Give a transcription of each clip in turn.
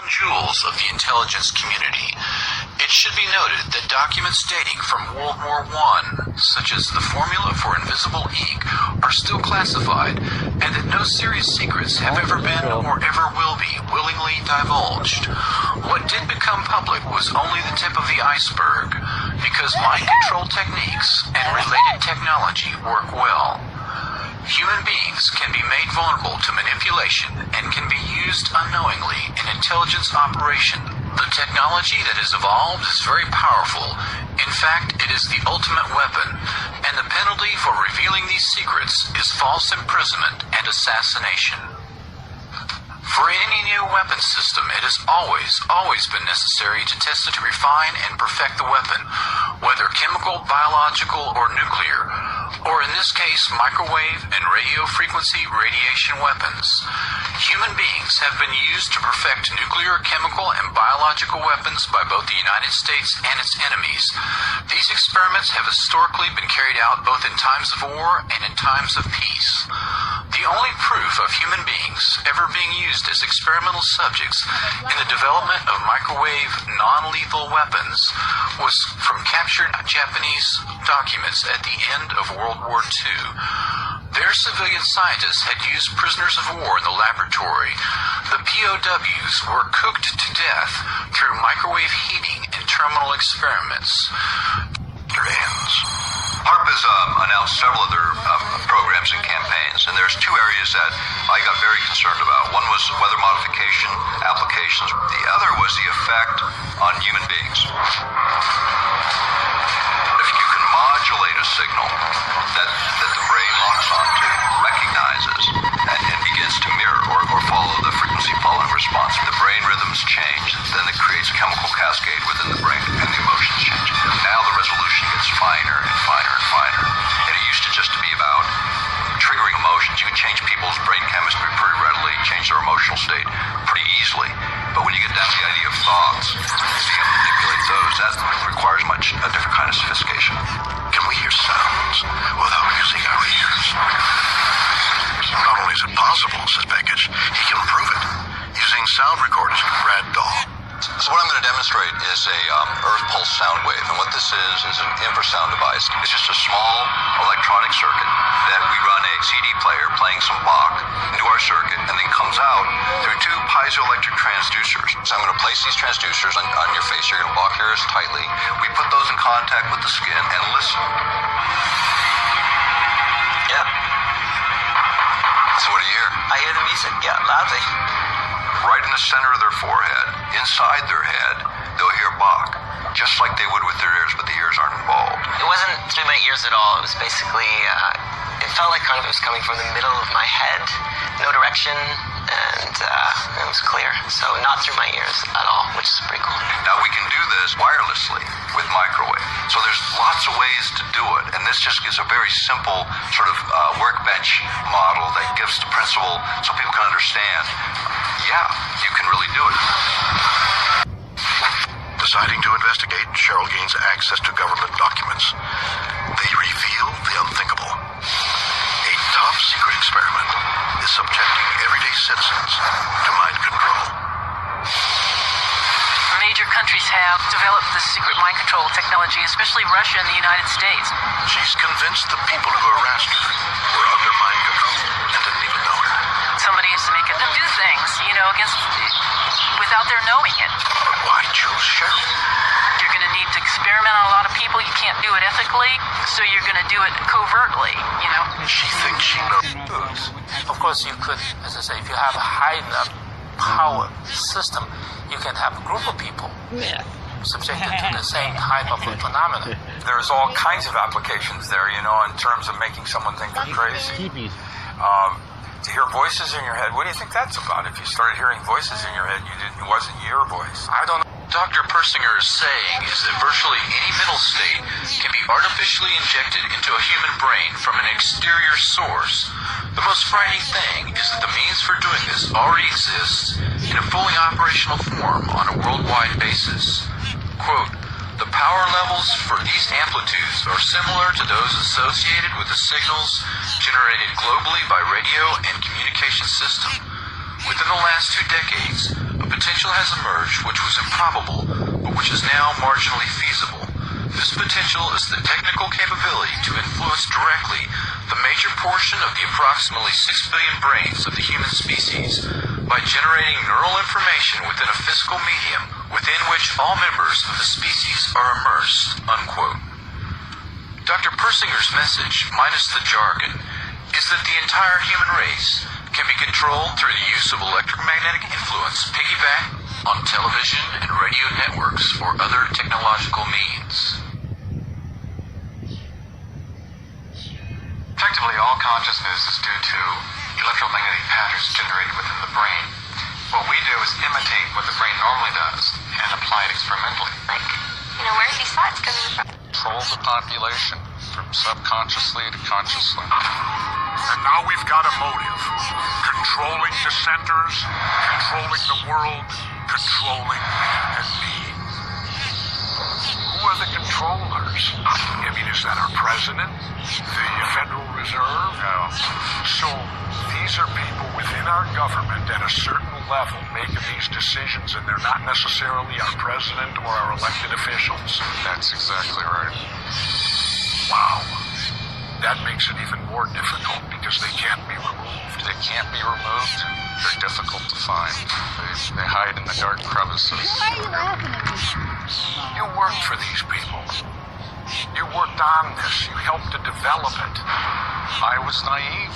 Jewels of the intelligence community. It should be noted that documents dating from World War I, such as the formula for invisible ink, are still classified, and that no serious secrets have ever been or ever will be willingly divulged. What did become public was only the tip of the iceberg, because mind control techniques and related technology work well. Human beings can be made vulnerable to manipulation and can be used unknowingly in intelligence operation. The technology that has evolved is very powerful. In fact, it is the ultimate weapon, and the penalty for revealing these secrets is false imprisonment and assassination. For any new weapon system, it has always been necessary to test it to refine and perfect the weapon, whether chemical, biological, or nuclear, or in this case, microwave and radio frequency radiation weapons. Human beings have been used to perfect nuclear, chemical, and biological weapons by both the United States and its enemies. These experiments have historically been carried out both in times of war and in times of peace. The only proof of human beings ever being used as experimental subjects in the development of microwave non-lethal weapons was from captured Japanese documents at the end of World War II. Their civilian scientists had used prisoners of war in the laboratory. The POWs were cooked to death through microwave heating in terminal experiments. HAARP has announced several other programs and campaigns, and there's two areas that I got very concerned about. One was weather modification applications. The other was the effect on human beings. If you can modulate a signal that the brain locks onto, recognizes, and begins to mirror or follow the frequency following response, the brain rhythms change, then it creates a chemical cascade within the brain, and the emotions change. Now the resolution gets finer and finer and finer. And it used to just be about triggering emotions. You can change people's brain chemistry pretty readily, change their emotional state pretty easily. But when you get down to the idea of thoughts, being able to manipulate those, that requires a different kind of sophistication. Can we hear sounds without using our ears? Not only is it possible, says Beckett, he can prove it using sound recorders with Brad Dahl. So what I'm going to demonstrate is a earth pulse sound wave, and what this is an infrasound device. It's just a small electronic circuit that we run a CD player playing some Bach into our circuit, and then comes out through two piezoelectric transducers. So I'm going to place these transducers on your face. You're going to block your ears tightly. We put those in contact with the skin and listen. Yeah. So what do you hear? I hear the music, yeah, loudly. Right in the center of their forehead, inside their head, they'll hear Bach, just like they would with their ears, but the ears aren't involved. It wasn't through my ears at all. It was basically, it felt like kind of it was coming from the middle of my head, no direction, and it was clear. So not through my ears at all, which is pretty cool. Now we can do this wirelessly with microwave. So there's lots of ways to do it, and this just gives a very simple sort of workbench model that gives the principle so people can understand, yeah, you can really do it. Deciding to investigate, Cheryl gains access to government documents. They reveal the unthinkable. A top-secret experiment is subjecting everyday citizens to mind control. Major countries have developed this secret mind control technology, especially Russia and the United States. She's convinced the people who harassed her were under mind control and didn't even know it. Somebody is making them do things, without their knowing it. But why choose Cheryl? You're going to need to experiment on a lot of people. You can't do it ethically, so you're going to do it covertly, She thinks she knows. Of course, you could, as I say, if you have a high enough power system, you can have a group of people subjected to the same type of phenomena. There's all kinds of applications there, in terms of making someone think they're crazy. To hear voices in your head, what do you think that's about? If you started hearing voices in your head, it wasn't your voice. I don't know. Dr. Persinger is saying is that virtually any mental state can be artificially injected into a human brain from an exterior source. The most frightening thing is that the means for doing this already exists in a fully operational form on a worldwide basis. Quote, the power levels for these amplitudes are similar to those associated with the signals generated globally by radio and communication system. Within the last 2 decades, a potential has emerged which was improbable, but which is now marginally feasible. This potential is the technical capability to influence directly the major portion of the approximately 6 billion brains of the human species by generating neural information within a physical medium within which all members of the species are immersed, unquote. Dr. Persinger's message, minus the jargon, is that the entire human race can be controlled through the use of electromagnetic influence piggyback on television and radio networks or other technological means. Effectively, all consciousness is due to electromagnetic patterns generated within the brain. What we do is imitate what the brain normally does and apply it experimentally. Where's these thoughts coming from? Control the population from subconsciously to consciously. And now we've got a motive. Controlling dissenters, controlling the world, controlling you and me. Who are the controllers? I mean, is that our president? The Federal Reserve? No. So these are people within our government at a certain level making these decisions, and they're not necessarily our president or our elected officials. That's exactly right. Wow. That makes it even more difficult because they can't be removed. They can't be removed. They're difficult to find. They hide in the dark crevices. Why are you laughing at me? You worked for these people. You worked on this. You helped to develop it. I was naive.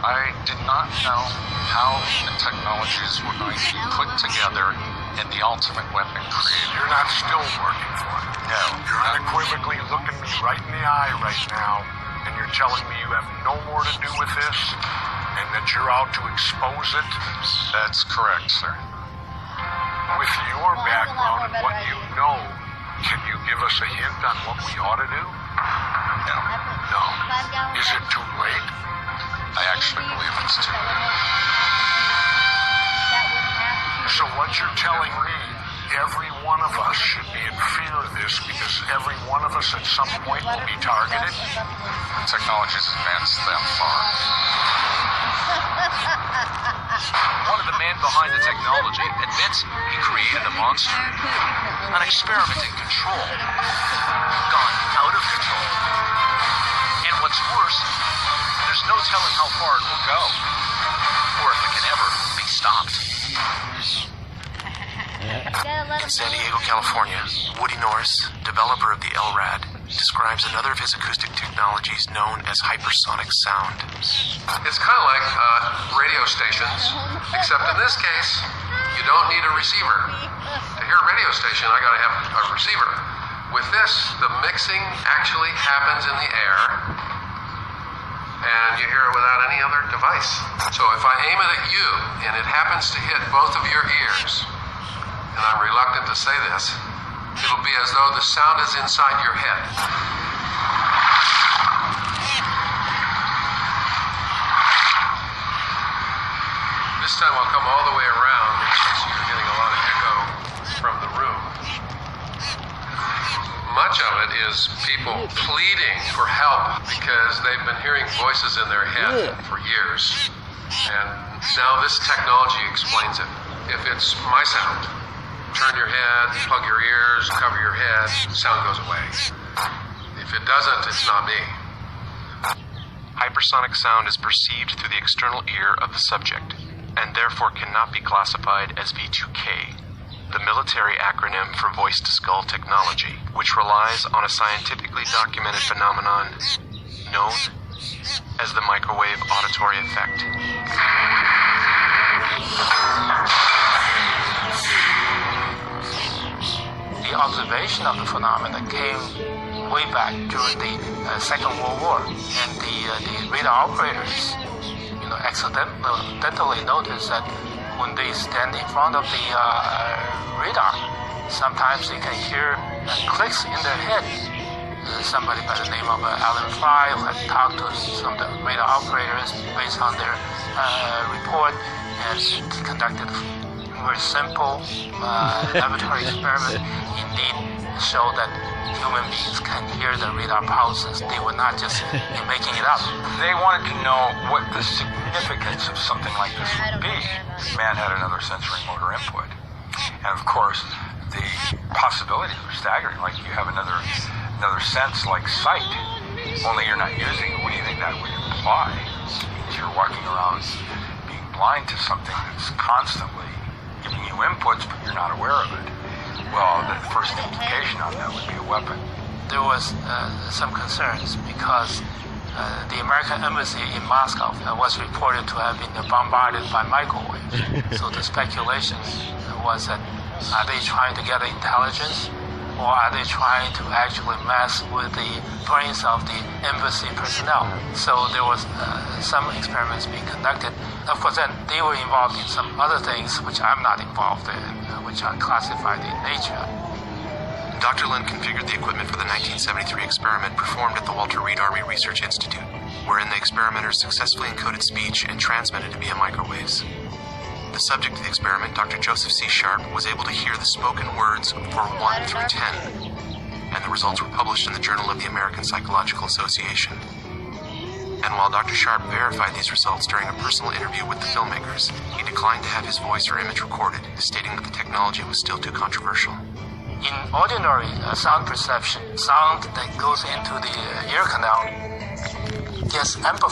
I did not know how the technologies were going to be put together in the ultimate weapon created. You're not still working for them. No. You're unequivocally looking me right in the eye right now, and you're telling me you have no more to do with this, and that you're out to expose it? That's correct, sir. With your background and what you know, can you give us a hint on what we ought to do? No. No. Is it too late? I actually believe it's too late. So what you're telling me, every one of us should be in fear of this because every one of us at some point will be targeted? Technology's advanced that far. One of the men behind the technology admits he created a monster, an experiment in control, gone out of control. And what's worse, there's no telling how far it will go, or if it can ever be stopped. In San Diego, California, Woody Norris, developer of the LRAD, describes another of his acoustic technologies known as hypersonic sound. It's kind of like radio stations, except in this case, you don't need a receiver. To hear a radio station, I gotta have a receiver. With this, the mixing actually happens in the air, and you hear it without any other device. So if I aim it at you, and it happens to hit both of your ears, and I'm reluctant to say this, it'll be as though the sound is inside your head. This time I'll come all the way around in case you're getting a lot of echo from the room. Much of it is people pleading for help because they've been hearing voices in their head for years. And now this technology explains it. If it's my sound, turn your head, plug your ears, cover your head, sound goes away. If it doesn't, it's not me. Hypersonic sound is perceived through the external ear of the subject, and therefore cannot be classified as v2k, the military acronym for voice-to-skull technology, which relies on a scientifically documented phenomenon known as the microwave auditory effect. The observation of the phenomena came way back during the Second World War, and the radar operators, accidentally noticed that when they stand in front of the radar, sometimes they can hear clicks in their head. Somebody by the name of Alan Fry, who had talked to some of the radar operators based on their report, and conducted a very simple laboratory experiment. Indeed, showed that human beings can hear the radar pulses. They were not just making it up. They wanted to know what the significance of something like this would be. Man had another sensory motor input. And of course, the possibilities are staggering. Like you have another sense like sight, only you're not using it. What do you think that would imply? If you're walking around being blind to something that's constantly giving you inputs, but you're not aware of it. Well, the first implication on that would be a weapon. There was some concerns because the American embassy in Moscow was reported to have been bombarded by microwaves. So the speculation was that are they trying to get intelligence, or are they trying to actually mess with the brains of the embassy personnel? So there was some experiments being conducted. Of course, then they were involved in some other things which I'm not involved in, which are classified in nature. Dr. Lin configured the equipment for the 1973 experiment performed at the Walter Reed Army Research Institute, wherein the experimenters successfully encoded speech and transmitted it via microwaves. The subject of the experiment, Dr. Joseph C. Sharp, was able to hear the spoken words for 1 through 10, and the results were published in the Journal of the American Psychological Association. And while Dr. Sharp verified these results during a personal interview with the filmmakers, he declined to have his voice or image recorded, stating that the technology was still too controversial. In ordinary sound perception, sound that goes into the ear canal gets amplified